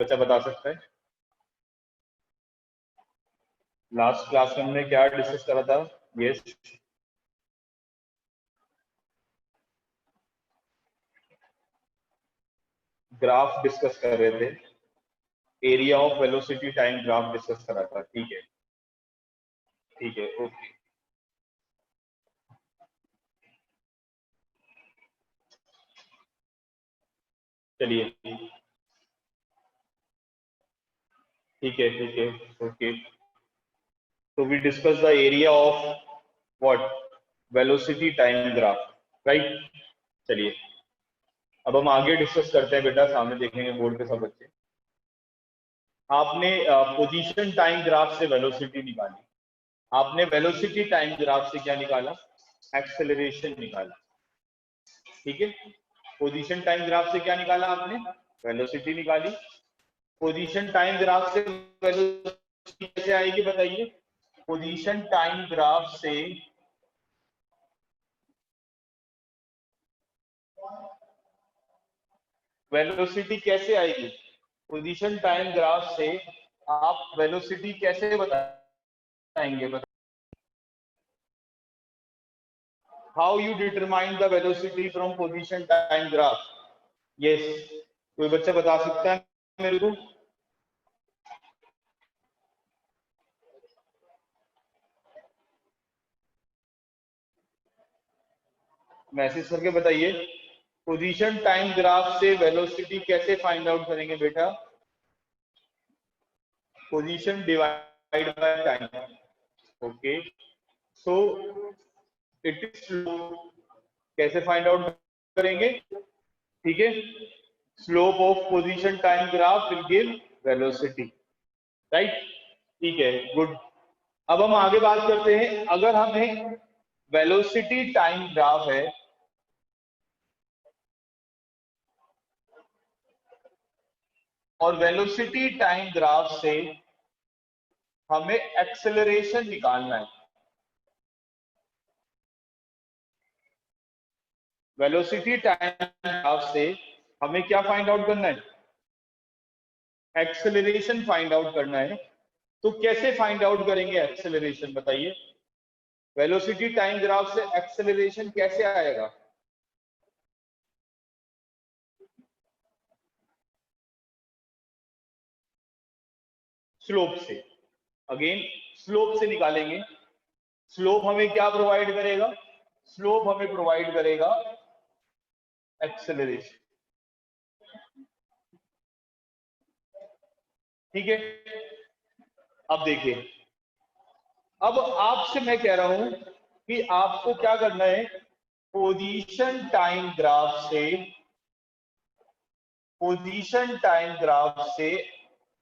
बच्चा बता सकता है? लास्ट क्लास में हमने क्या डिस्कस करा था? यस, ग्राफ डिस्कस कर रहे थे, area of velocity time graph discuss करा था। ठीक है, ठीक है, ओके। चलिए, ठीक है, ठीक है, ओके। तो we discuss the area of what? Velocity time graph, right. चलिए, अब हम आगे डिस्कस करते हैं बेटा, सामने देखेंगे बोर्ड पे सब बच्चे। आपने पोजीशन टाइम ग्राफ से वेलोसिटी निकाली, आपने वेलोसिटी टाइम ग्राफ से क्या निकाला? एक्सेलरेशन निकाला। ठीक है, पोजीशन टाइम ग्राफ से क्या निकाला आपने? वेलोसिटी निकाली। पोजीशन टाइम ग्राफ से वेलोसिटी कैसे आएगी बताइए? पोजीशन टाइम ग्राफ से वेलोसिटी कैसे आएगी? पोजीशन टाइम ग्राफ से आप वेलोसिटी कैसे बताएंगे? How you determine the velocity from position time graph? Yes, कोई बच्चा बता सकता है मेरे को? मैसेज करके बताइए, पोजीशन टाइम ग्राफ से वेलोसिटी कैसे फाइंड आउट करेंगे बेटा? Position divide by time. Okay, so it is slow. कैसे फाइंड आउट करेंगे? ठीक है, slope of position time graph will give velocity, right. ठीक है, गुड। अब हम आगे बात करते हैं, अगर हमें वेलोसिटी टाइम ग्राफ है और वेलोसिटी टाइम ग्राफ से हमें एक्सेलरेशन निकालना है। वेलोसिटी टाइम ग्राफ से हमें क्या फाइंड आउट करना है? एक्सेलरेशन फाइंड आउट करना है। तो कैसे फाइंड आउट करेंगे एक्सेलरेशन बताइए? वेलोसिटी टाइम ग्राफ से एक्सेलरेशन कैसे आएगा? स्लोप से। अगेन स्लोप से निकालेंगे। स्लोप हमें क्या प्रोवाइड करेगा? स्लोप हमें प्रोवाइड करेगा एक्सेलरेशन। ठीक है, अब देखिए, अब आपसे मैं कह रहा हूं कि आपको क्या करना है? पोजीशन टाइम ग्राफ से, पोजीशन टाइम ग्राफ से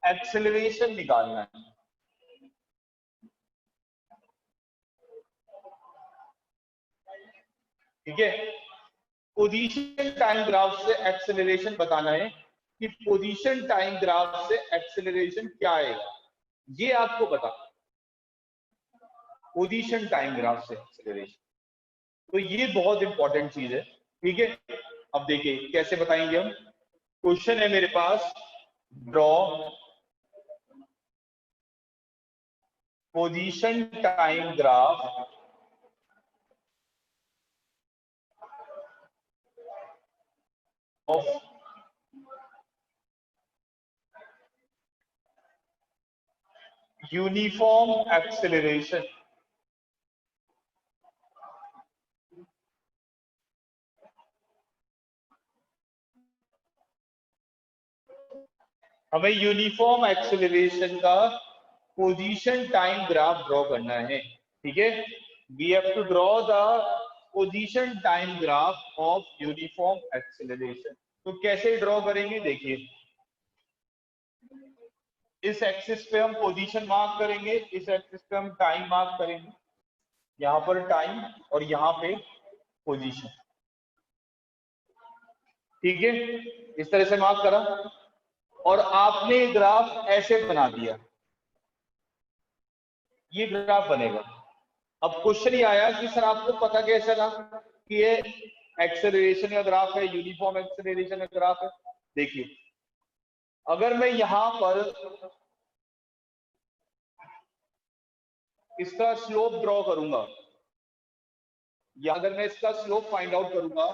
एक्सेलरेशन निकालना है। ठीक है, पोजीशन टाइम ग्राफ से एक्सेलरेशन बताना है कि पोजीशन टाइम ग्राफ से एक्सेलरेशन क्या आएगा, ये आपको बता। पोजीशन टाइम ग्राफ से एक्सेलरेशन, तो ये बहुत इंपॉर्टेंट चीज है। ठीक है, अब देखिए कैसे बताएंगे हम। क्वेश्चन है मेरे पास, draw position time graph of uniform acceleration. हमें यूनिफॉर्म एक्सेलरेशन का पोजीशन टाइम ग्राफ ड्रॉ करना है। ठीक है, we have to draw the position time graph of uniform acceleration. तो कैसे ड्रॉ करेंगे देखिए, इस एक्सिस पे हम पोजीशन मार्क करेंगे, इस एक्सिस पे हम टाइम मार्क करेंगे, यहाँ पर टाइम और यहाँ पे पोजीशन। ठीक है, इस तरह से मार्क करा और आपने ग्राफ ऐसे बना दिया, ये ग्राफ बनेगा। अब क्वेश्चन ही आया कि सर आपको पता कैसे चला कि ये एक्सेलरेशन का ग्राफ है, यूनिफॉर्म एक्सेलरेशन का ग्राफ है? देखिए, अगर मैं यहां पर इसका स्लोप ड्रॉ करूंगा, या अगर मैं इसका स्लोप फाइंड आउट करूंगा,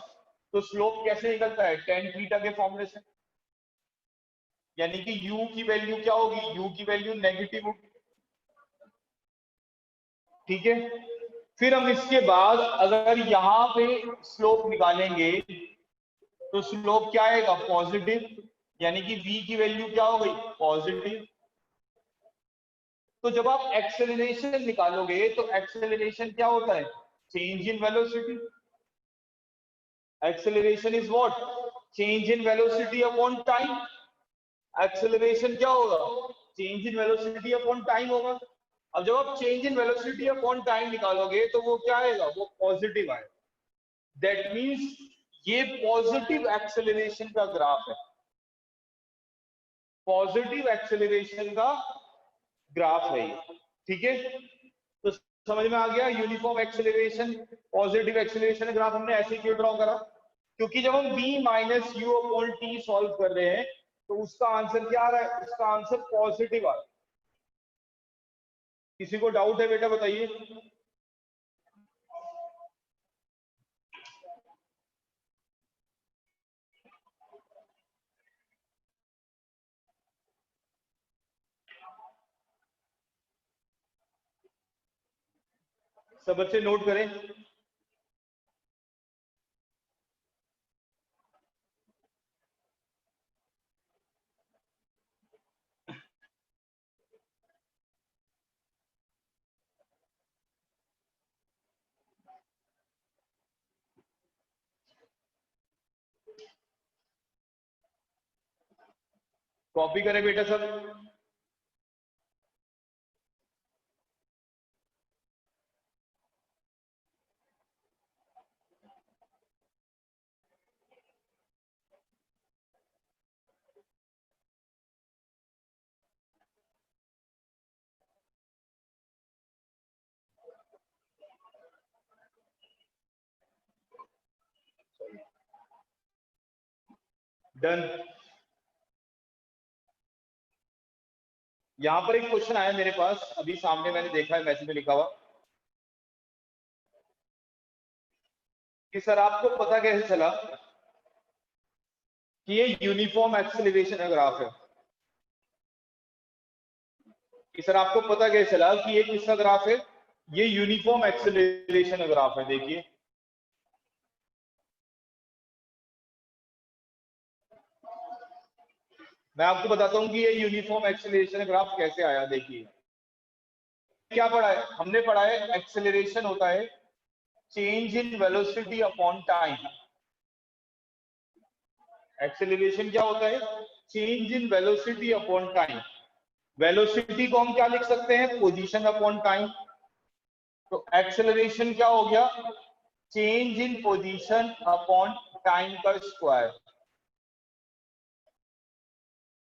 तो स्लोप कैसे निकलता है, टेन थीटा के फॉर्मूले से। यानी कि u की वैल्यू क्या होगी, u की वैल्यू नेगेटिव होगी। ठीक है, फिर हम इसके बाद अगर यहां पे स्लोप निकालेंगे तो स्लोप क्या आएगा, पॉजिटिव। यानी कि v की वैल्यू क्या हो गई, पॉजिटिव। तो जब आप एक्सेलरेशन निकालोगे तो एक्सेलरेशन क्या होता है, change in velocity. Acceleration is what, change in velocity upon time. Acceleration क्या होगा, change in velocity upon time होगा। अब जब आप change in velocity upon time निकालोगे तो वो क्या आएगा, वो पॉजिटिव आएगा। दैट मींस ये पॉजिटिव एक्सेलरेशन का ग्राफ है, पॉजिटिव एक्सेलरेशन का ग्राफ है ये। ठीक है, तो समझ में आ गया, uniform acceleration, positive acceleration graph हमने ऐसे क्यों ड्रॉ करा, क्योंकि जब हम v minus you upon T solve कर रहे हैं तो उसका आंसर क्या आ रहा है, उसका आंसर पॉजिटिव आ रहा है। किसी को डाउट है बेटा बताइए। सब बच्चे नोट करें। कॉपी करें बेटा सब। डन। यहां पर एक क्वेश्चन आया मेरे पास अभी सामने, मैंने देखा है मैसेज में लिखा हुआ कि सर आपको पता कैसे चला कि ये यूनिफॉर्म एक्सेलरेशन का ग्राफ है। कि सर आपको पता कैसे चला कि ये किसका ग्राफ है, ये यूनिफॉर्म एक्सेलरेशन का ग्राफ है। देखिए मैं आपको बताता हूं कि ये यूनिफॉर्म एक्सेलरेशन ग्राफ कैसे आया। देखिए क्या पढ़ा है हमने, पढ़ा है एक्सेलरेशन होता है change in velocity upon time. Acceleration क्या होता है, change in velocity upon time. Velocity को हम क्या लिख सकते हैं, पोजीशन अपॉन टाइम। तो एक्सेलरेशन क्या हो गया, change in position upon time का square.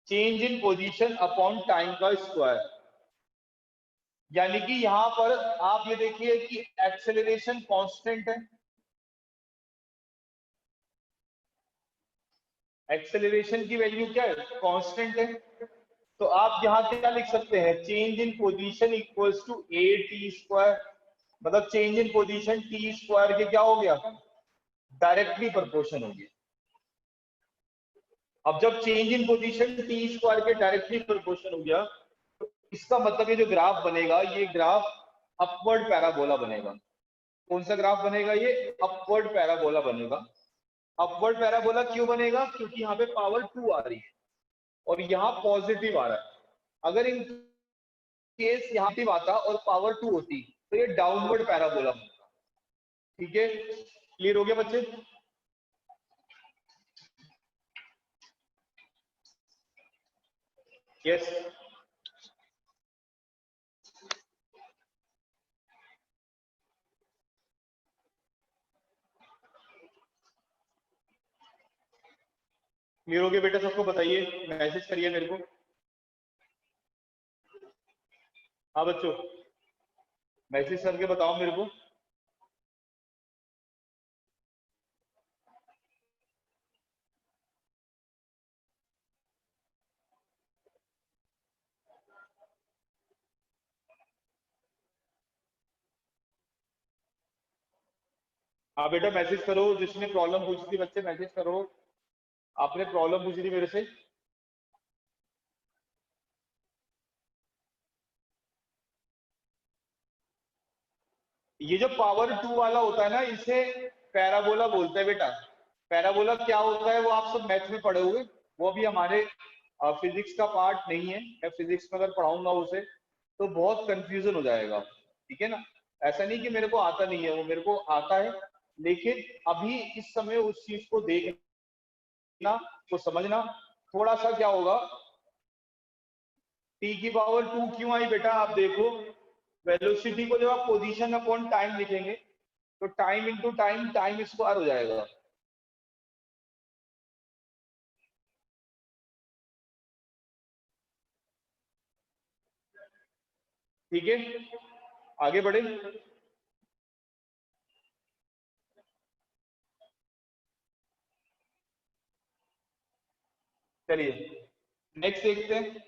Change in position upon time का स्क्वायर। यानी कि यहां पर आप ये देखिए कि एक्सेलरेशन कांस्टेंट है, एक्सेलरेशन की वैल्यू क्या है, कांस्टेंट है। तो आप यहां क्या लिख सकते हैं, change in position equals to a t square. मतलब change in position t square के क्या हो गया, डायरेक्टली प्रोपोर्शन हो गया। अब जब change in position t square के डायरेक्टली प्रोपोर्शन हो गया तो इसका मतलब ये जो ग्राफ बनेगा, ये ग्राफ अपवर्ड पैराबोला बनेगा। कौन सा ग्राफ बनेगा, ये अपवर्ड पैराबोला बनेगा। अपवर्ड पैराबोला क्यों बनेगा, क्योंकि यहाँ पे पावर 2 आ रही है और यहाँ पॉजिटिव आ रहा है। अगर इन केस यहाँ पे आता और पावर 2 होती तो ये डाउनवर्ड पैराबोला बनता। ठीक है, क्लियर हो गया बच्चे। यस, क्लियर हो गया बेटा सबको, बताइए, मैसेज करिए मेरे को। हाँ बच्चों, मैसेज करके बताओ मेरे को। आप बेटा मैसेज करो, जिसने प्रॉब्लम पूछी थी बच्चे मैसेज करो। आपने प्रॉब्लम पूछी थी मेरे से। ये जो पावर टू वाला होता है ना, इसे पैराबोला बोलते हैं बेटा। पैराबोला क्या होता है वो आप सब मैथ में पढ़े हुए, वो भी हमारे फिजिक्स का पार्ट नहीं है। मैं फिजिक्स में अगर पढ़ाऊंगा उसे तो बहुत कंफ्यूजन हो जाएगा, ठीक है ना। ऐसा नहीं कि मेरे को आता नहीं है, वो मेरे को आता है, लेकिन अभी इस समय उस चीज को देखना, को समझना थोड़ा सा क्या होगा। टी की पावर टू क्यों आई बेटा, आप देखो। वेलोसिटी को जब आप पोजीशन अपॉन टाइम लिखेंगे तो time into time, time square हो जाएगा। ठीक है, आगे बढ़े। चलिए नेक्स्ट देखते हैं,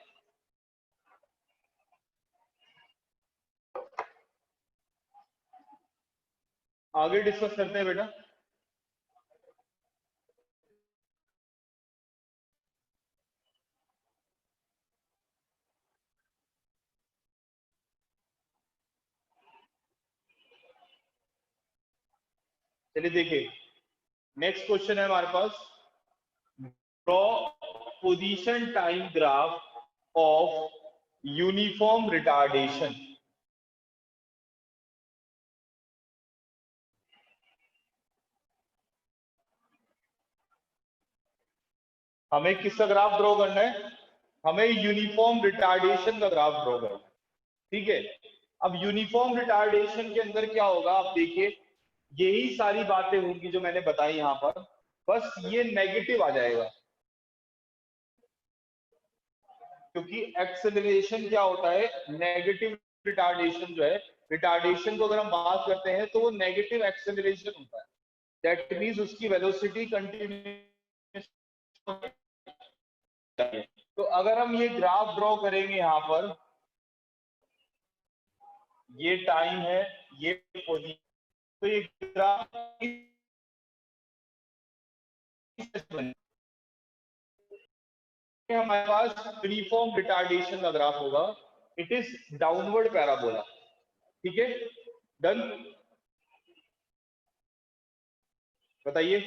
आगे डिस्कस करते हैं बेटा। चलिए देखिए, नेक्स्ट क्वेश्चन है हमारे पास, draw position time graph of uniform retardation. हमें किसका ग्राफ ड्रॉ करना है, हमें यूनिफॉर्म रिटार्डेशन का ग्राफ ड्रॉ करना है, ठीक है। अब यूनिफॉर्म रिटार्डेशन के अंदर क्या होगा, आप देखिए, यही सारी बातें होंगी जो मैंने बताई यहाँ पर, बस ये नेगेटिव आ जाएगा। क्योंकि एक्सेलरेशन क्या होता है, नेगेटिव रिटार्डेशन जो है, रिटार्डेशन को अगर हम बात करते हैं तो वो नेगेटिव एक्सेलरेशन होता है। दैट मीन्स उसकी वेलोसिटी कंटिन्यूस। तो अगर हम ये ग्राफ ड्रॉ करेंगे यहाँ पर, ये टाइम है, ये पोजीशन, तो ये ग्राफ हमारे पास यूनिफॉर्म रिटार्डेशन का ग्राफ होगा। इट इज डाउनवर्ड पैराबोला, ठीक है। डन, बताइए।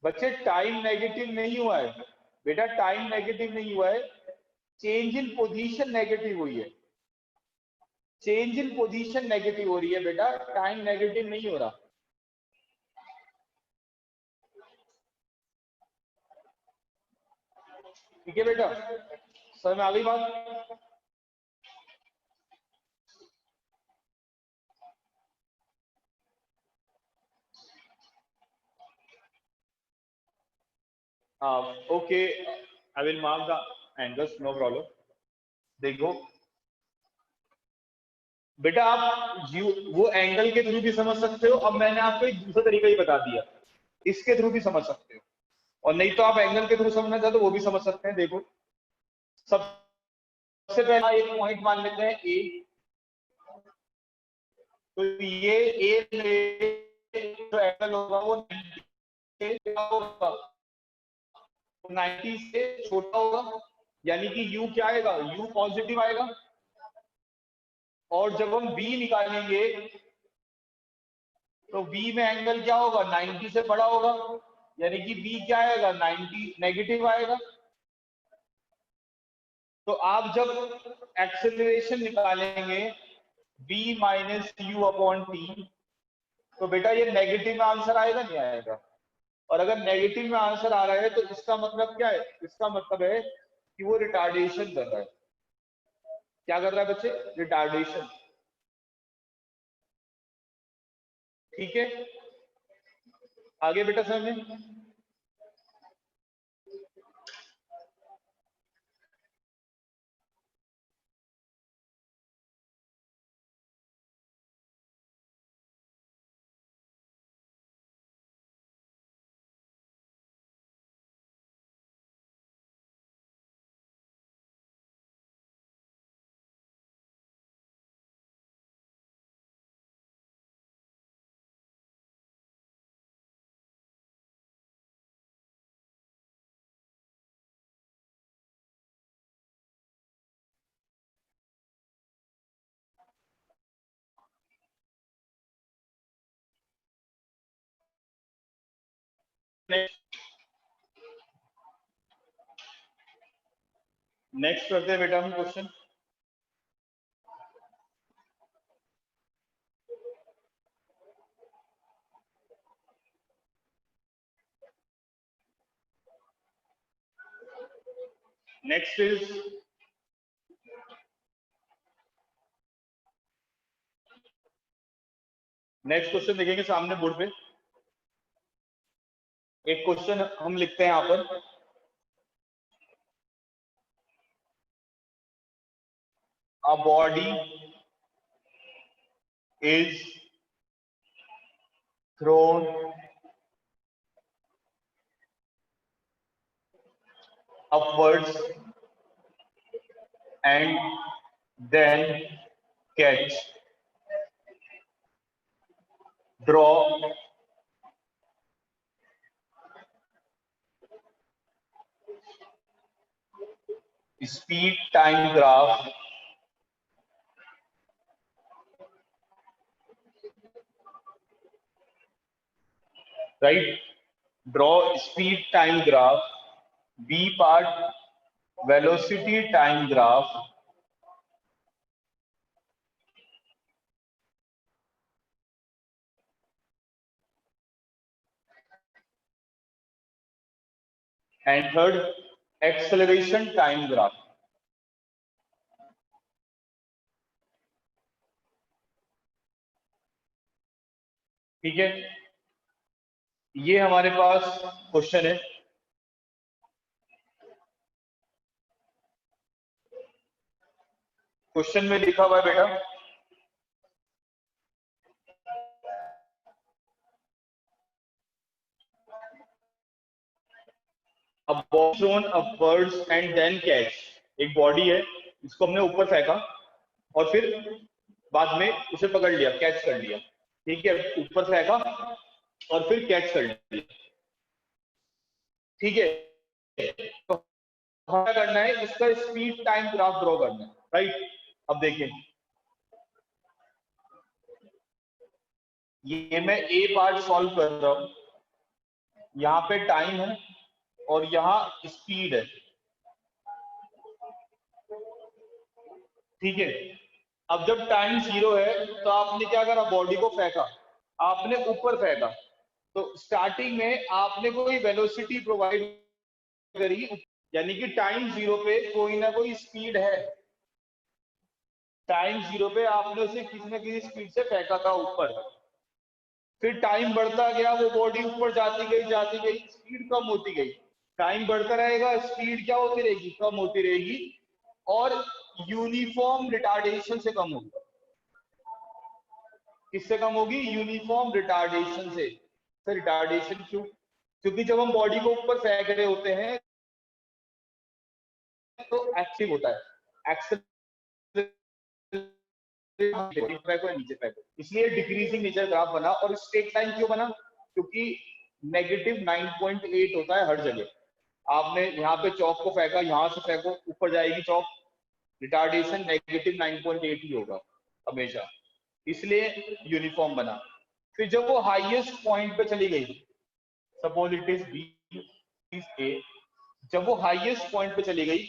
बच्चे टाइम नेगेटिव नहीं हुआ है बेटा, टाइम नेगेटिव नहीं हुआ है, चेंज इन पोजीशन नेगेटिव हुई है। चेंज इन पोजीशन नेगेटिव हो रही है बेटा, टाइम नेगेटिव नहीं हो रहा। ठीक है बेटा, समझ में आ गई बात। Okay, I will mark the angles, no problem. देखो बेटा, आप वो एंगल के थ्रू भी समझ सकते हो। अब मैंने आपको एक दूसरा तरीका ही बता दिया, इसके थ्रू भी समझ सकते हो, और नहीं तो आप एंगल के थ्रू समझना चाहते हो वो भी समझ सकते हैं। देखो, सबसे पहला एक पॉइंट मान लेते हैं ए। तो ये ए जो एंगल होगा वो 90 से छोटा होगा, यानी कि यू क्या आएगा, यू पॉजिटिव आएगा। और जब हम बी निकालेंगे तो बी में एंगल क्या होगा, 90 से बड़ा होगा, यानी कि बी क्या आएगा, 90 नेगेटिव आएगा। तो आप जब एक्सेलरेशन निकालेंगे b minus you upon T, तो बेटा ये नेगेटिव में आंसर आएगा नहीं आएगा। और अगर नेगेटिव में आंसर आ रहा है तो इसका मतलब क्या है, इसका मतलब है कि वो रिटार्डेशन कर रहा है। क्या कर रहा है बच्चे, रिटार्डेशन। ठीक है, आगे बेटा समझ में। नेक्स्ट करते हैं बेटा हम question. Next is next question देखेंगे सामने बोर्ड पे। एक क्वेश्चन हम लिखते हैं यहां पर, a body is thrown upwards and then catch. Draw speed time graph right? Draw speed time graph. B part velocity time graph. And third acceleration time graph. ठीक है, ये हमारे पास क्वेश्चन है। क्वेश्चन में लिखा हुआ है बेटा, a ball thrown upwards and then catch। एक बॉडी है, इसको हमने ऊपर फेंका और फिर बाद में उसे पकड़ लिया, कैच कर लिया। ठीक है, ऊपर फेंका और फिर कैच कर लिया। ठीक है, तो क्या करना है, इसका स्पीड टाइम ग्राफ ड्रॉ करना है, राइट। अब देखिए, ये मैं ए पार्ट सॉल्व कर रहा हूं, यहाँ पे टाइम है और यहाँ स्पीड है। ठीक है, अब जब टाइम 0 है तो आपने क्या करा, बॉडी को फेंका, आपने ऊपर फेंका, तो स्टार्टिंग में आपने कोई वेलोसिटी प्रोवाइड करी, यानी कि टाइम 0 पे कोई ना कोई स्पीड है। टाइम 0 पे आपने उसे किसी ना किसी स्पीड से फेंका था ऊपर, फिर टाइम बढ़ता गया, वो बॉडी ऊपर जाती गई, स्पीड कम होती गई। टाइम बढ़ता रहेगा, स्पीड क्या होती रहेगी, कम होती रहेगी, और यूनिफॉर्म रिटार्डेशन से कम होगी। किससे कम होगी, यूनिफॉर्म रिटार्डेशन से। सर रिटार्डेशन क्यों, क्योंकि जब हम बॉडी को ऊपर फेंक रहे होते हैं तो एक्टिव होता है, नीचे फेंको, इसलिए डिक्रीजिंग नेचर ग्राफ बना। और स्ट्रेट लाइन क्यों बना, क्योंकि -9.8 होता है हर जगह। आपने यहाँ पे चौक को फेंका, यहाँ से फेंको ऊपर जाएगी चौक, रिटार्डेशन -9.8 ही होगा हमेशा, इसलिए यूनिफॉर्म बना। फिर जब वो हाईएस्ट पॉइंट पे चली गई, suppose it is B is A, जब वो हाईएस्ट पॉइंट पे चली गई,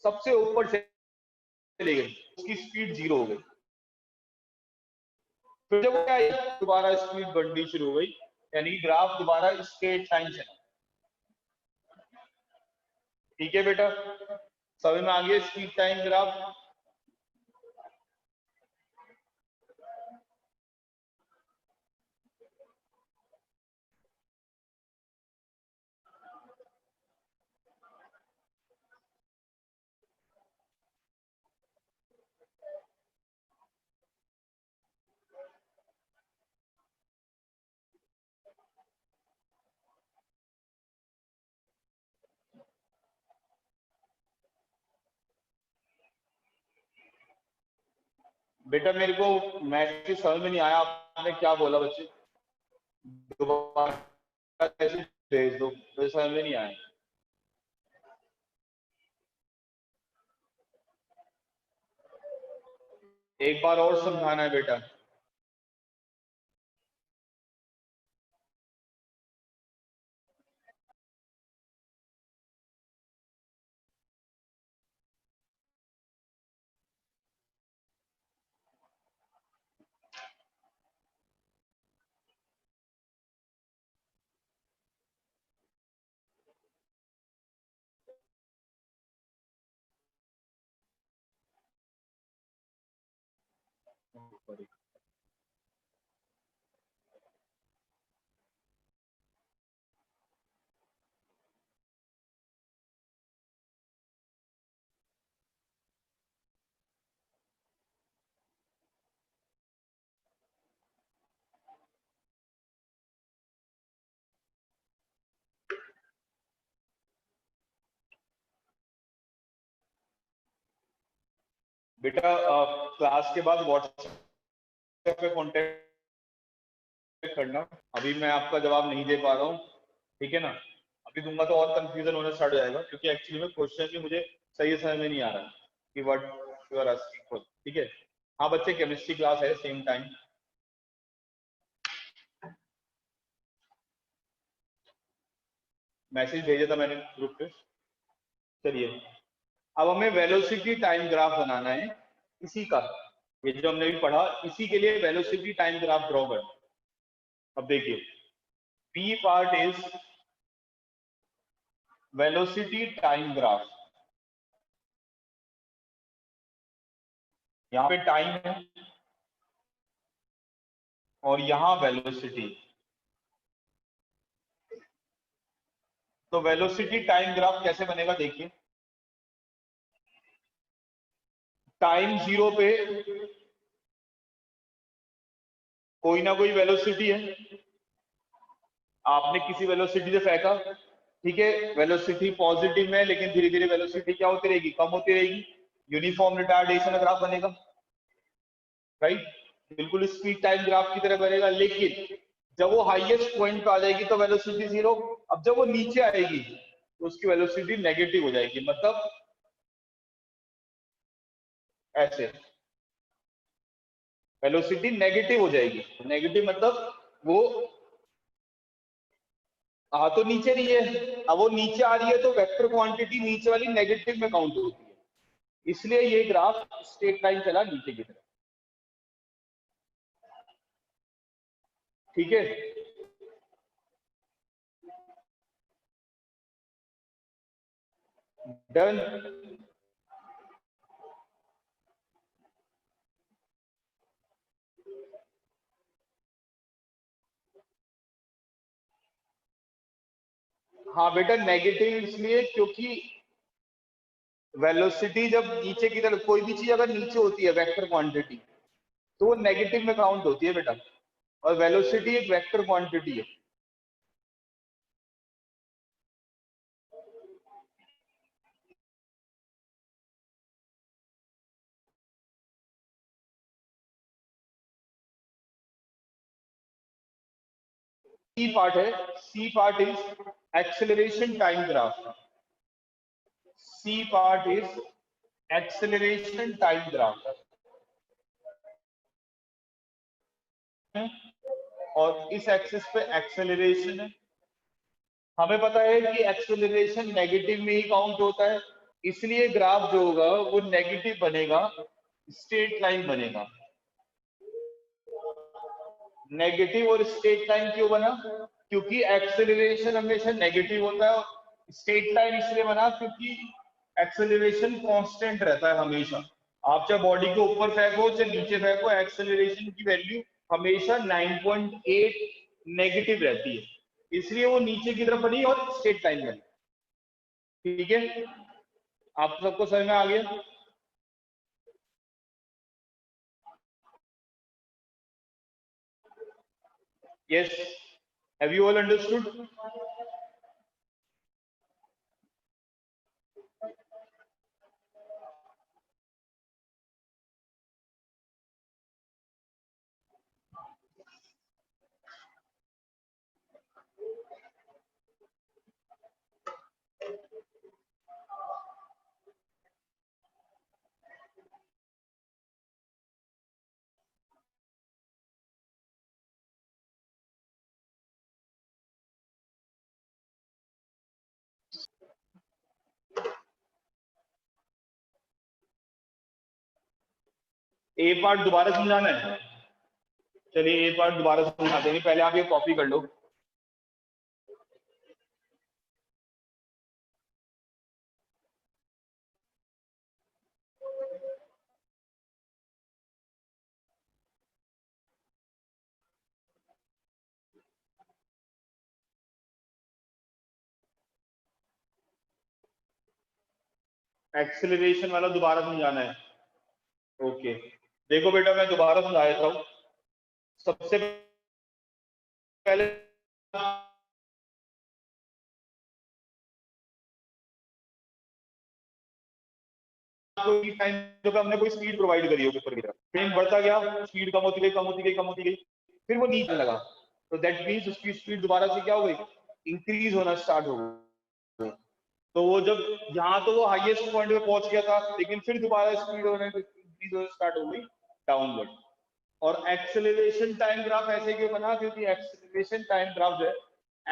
सबसे ऊपर चली गई, उसकी स्पीड 0 हो गई। फिर जब क्या दोबारा स्पीड बढ़नी शुरू हो गई, यानी ग्राफ दोबारा स्ट्रेट लाइन चला। ठीक है बेटा, समझ में आ गया स्पीड टाइम ग्राफ। बेटा मेरे को मैसेज समझ में नहीं आया, आपने क्या बोला बच्चे, दोबारा कैसे भेज दो, मुझे समझ में नहीं आया। एक बार और समझाना है बेटा। बेटा क्लास के बाद व्हाट्सएप पे कांटेक्ट करना, अभी मैं आपका जवाब नहीं दे पा रहा हूँ, ठीक है ना। अभी दूंगा तो और कंफ्यूजन होना स्टार्ट हो जाएगा, क्योंकि एक्चुअली में क्वेश्चन भी मुझे सही समझ में नहीं आ रहा कि what you are asking for, ठीक है। हाँ बच्चे, केमिस्ट्री क्लास है सेम टाइम। मैसेज भेजा था मैंने ग्रुप पे। चलिए, अब हमें वेलोसिटी टाइम ग्राफ बनाना है इसी का, ये जो हमने भी पढ़ा, इसी के लिए वेलोसिटी टाइम ग्राफ ड्रॉ करना। अब देखिए, B part is velocity time graph. यहाँ पे टाइम है और यहाँ वेलोसिटी। तो वेलोसिटी टाइम ग्राफ कैसे बनेगा, देखिए। टाइम 0 पे कोई ना कोई वेलोसिटी है, आपने किसी वेलोसिटी से फेंका, ठीक है, वेलोसिटी पॉजिटिव में, लेकिन धीरे धीरे वेलोसिटी क्या होती रहेगी, कम होती रहेगी, यूनिफॉर्म रिटार्डेशन का ग्राफ बनेगा, राइट। बिल्कुल स्पीड टाइम ग्राफ की तरह बनेगा, लेकिन जब वो हाईएस्ट पॉइंट पे आ जाएगी तो वेलोसिटी 0। अब जब वो नीचे आएगी तो उसकी वेलोसिटी नेगेटिव हो जाएगी, मतलब ऐसे वेलोसिटी नेगेटिव हो जाएगी। नेगेटिव मतलब वो आ तो नीचे नहीं है, अब वो नीचे आ रही है तो वेक्टर क्वांटिटी नीचे वाली नेगेटिव में काउंट होती है, इसलिए ये ग्राफ स्ट्रेट लाइन चला नीचे की तरफ, ठीक है। डन। हाँ बेटा, नेगेटिव इसलिए क्योंकि वेलोसिटी जब नीचे की तरफ, कोई भी चीज अगर नीचे होती है वेक्टर क्वांटिटी, तो वो नेगेटिव में काउंट होती है बेटा, और वेलोसिटी एक वेक्टर क्वांटिटी है। सी पार्ट है, C part is acceleration time graph. C part is acceleration time graph, और इस एक्सिस पे एक्सेलरेशन है। हमें पता है कि एक्सेलरेशन नेगेटिव में ही काउंट होता है, इसलिए ग्राफ जो होगा वो नेगेटिव बनेगा, स्ट्रेट लाइन बनेगा। नेगेटिव और स्ट्रेट लाइन क्यों बना, क्योंकि एक्सेलरेशन हमेशा नेगेटिव होता है, और स्ट्रेट लाइन इसलिए बना क्योंकि एक्सेलरेशन कांस्टेंट रहता है हमेशा। आप चाहे बॉडी के ऊपर फेंको चाहे नीचे फेंको, एक्सेलरेशन की वैल्यू हमेशा 9.8 नेगेटिव रहती है, इसलिए वो नीचे की तरफ बनी और स्ट्रेट लाइन बनी, ठीक है। आप सबको समझ में आ गया। Yes, have you all understood. A part दोबारा समझाना है, चलिए ए पार्ट दोबारा समझाते हैं, पहले आप ये कॉपी कर लो। एक्सेलरेशन वाला दोबारा समझाना है। ओके, देखो बेटा मैं दोबारा समझा देता हूँ। सबसे पहले कोई टाइम जब हमने कोई स्पीड प्रोवाइड करी होगी ऊपर की तरफ, ट्रेन बढ़ता गया, स्पीड कम होती गई कम होती गई कम होती गई, फिर वो नीचे लगा, तो दैट मीन्स उसकी स्पीड दोबारा से क्या हो गई, इंक्रीज होना स्टार्ट हो गई। तो वो जब यहाँ तो वो हाईएस्ट पॉइंट पे पहुंच गया था, लेकिन फिर दोबारा स्पीड होने इंक्रीज होना स्टार्ट हो गई डाउनवर्ड। और एक्सेलरेशन टाइम ग्राफ ऐसे क्यों बना, क्योंकि एक्सेलरेशन टाइम ग्राफ जो है,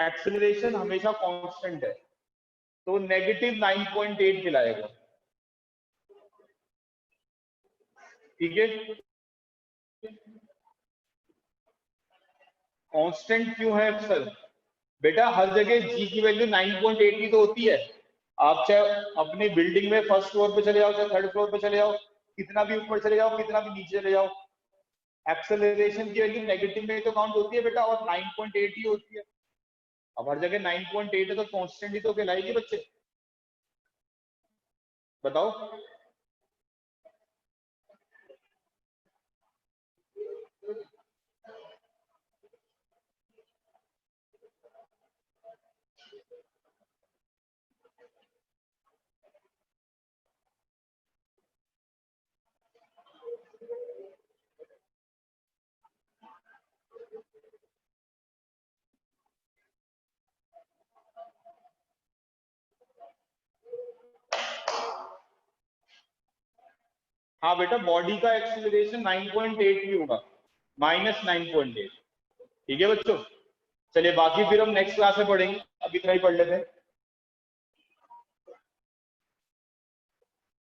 एक्सेलरेशन हमेशा कांस्टेंट है, तो -9.8 खिलाएगा। ठीक है, कांस्टेंट क्यों है सर? बेटा हर जगह जी की वैल्यू 9.8 ही तो होती है। आप चाहे अपनी बिल्डिंग में फर्स्ट फ्लोर पे चले जाओ, चाहे थर्ड फ्लोर पे चले जाओ, कितना भी ऊपर चले जाओ, कितना भी नीचे चले जाओ, एक्सेलरेशन की वैल्यू नेगेटिव में तो काउंट होती है बेटा, और 9.8 ही होती है। अब हर जगह 9.8 है तो कांस्टेंट ही तो कहलाएगी बच्चे, बताओ। हाँ बेटा, बॉडी का एक्सेलरेशन 9.8 ही होगा, -9.8। ठीक है बच्चों, चलिए बाकी फिर हम नेक्स्ट क्लास में पढ़ेंगे, अभी इतना ही पढ़ लेते हैं।